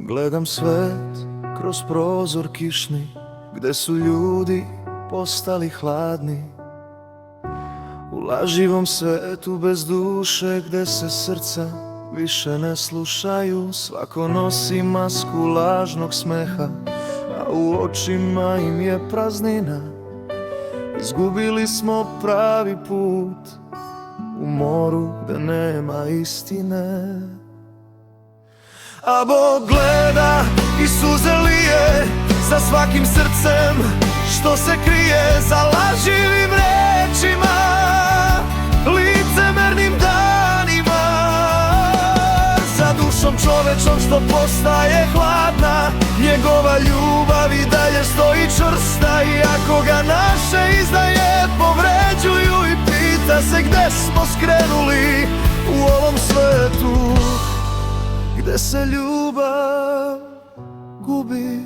Gledam svet kroz prozor kišni, gde su ljudi postali hladni. U laživom svetu bez duše, gde se srca više ne slušaju. Svako nosi masku lažnog smeha, a u očima im je praznina. Izgubili smo pravi put u moru gde nema istine. A Bog gleda i suze lije za svakim srcem što se krije za laživim rečima, licemernim danima, za dušom čovečom što postaje hladna. Njegova ljubav i dalje stoji čvrsta, iako ga naše izdaje povređuju. I pita se gde smo skrenuli u ovom svetu, gde se ljubav gubi.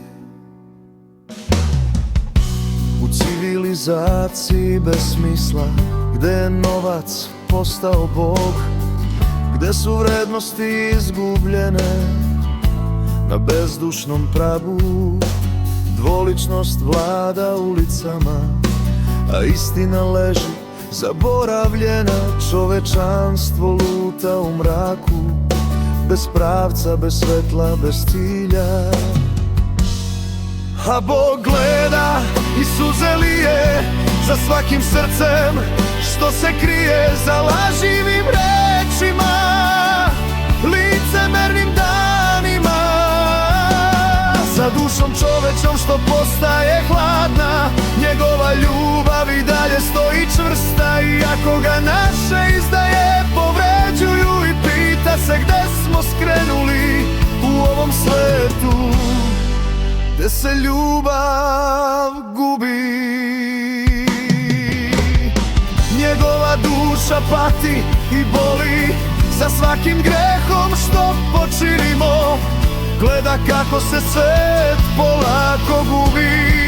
U civilizaciji bez smisla, gde je novac postao Bog, gde su vrednosti izgubljene na bezdušnom pragu. Dvoličnost vlada ulicama, a istina leži zaboravljena. Čovečanstvo luta u mraku, bez pravca, bez svetla, bez cilja. A Bog gleda i suze lije za svakim srcem što se krije za laživim rečima, licemernim danima, za dušom čovečom što postaje hladna. Njegova ljubav i dalje stoji čvrsta, iako ga naše izdaje povređuju. I pita se gde smo skrenuli u ovom svetu, gde se ljubav gubi. Njegova duša pati i boli za svakim grehom što počinimo. Gleda kako se svet polako gubi.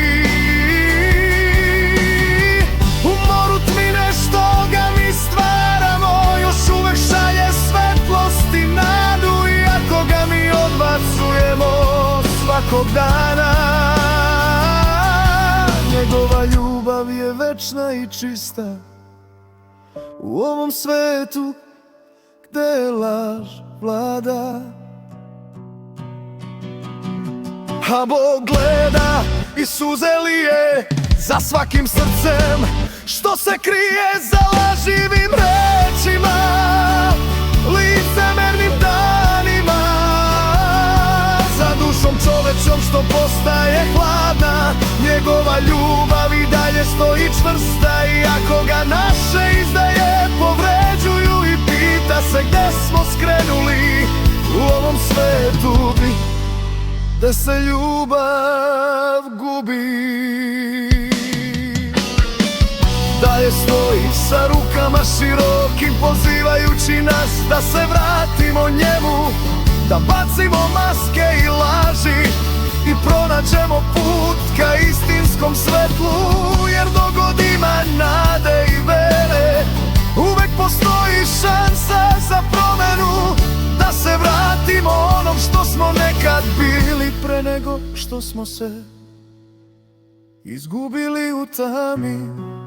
U moru tmine što ga mi stvaramo, još uvek šalje svetlost i nadu, iako ga mi odbacujemo svakog dana. Njegova ljubav je večna i čista u ovom svetu gde laž vlada. A Bog gleda i suze lije za svakim srcem što se krije za laživim rečima, licemernim danima, za dušom čovečom što postaje hladna. Njegova ljubav i dalje stoji čvrsta, iako ga naše izdaje povređuju. I pita se gde smo skrenuli u ovom svetu, gde se ljubav gubi. Dalje stoji sa rukama širokim, pozivajući nas da se vratimo njemu, da bacimo maske i laži i pronađemo put ka istinskom svetlu. Jer dok god ima nade i vere, uvek postoji šansa za promenu, da se vratimo onom što smo nekad bili, pre nego što smo se izgubili u tami.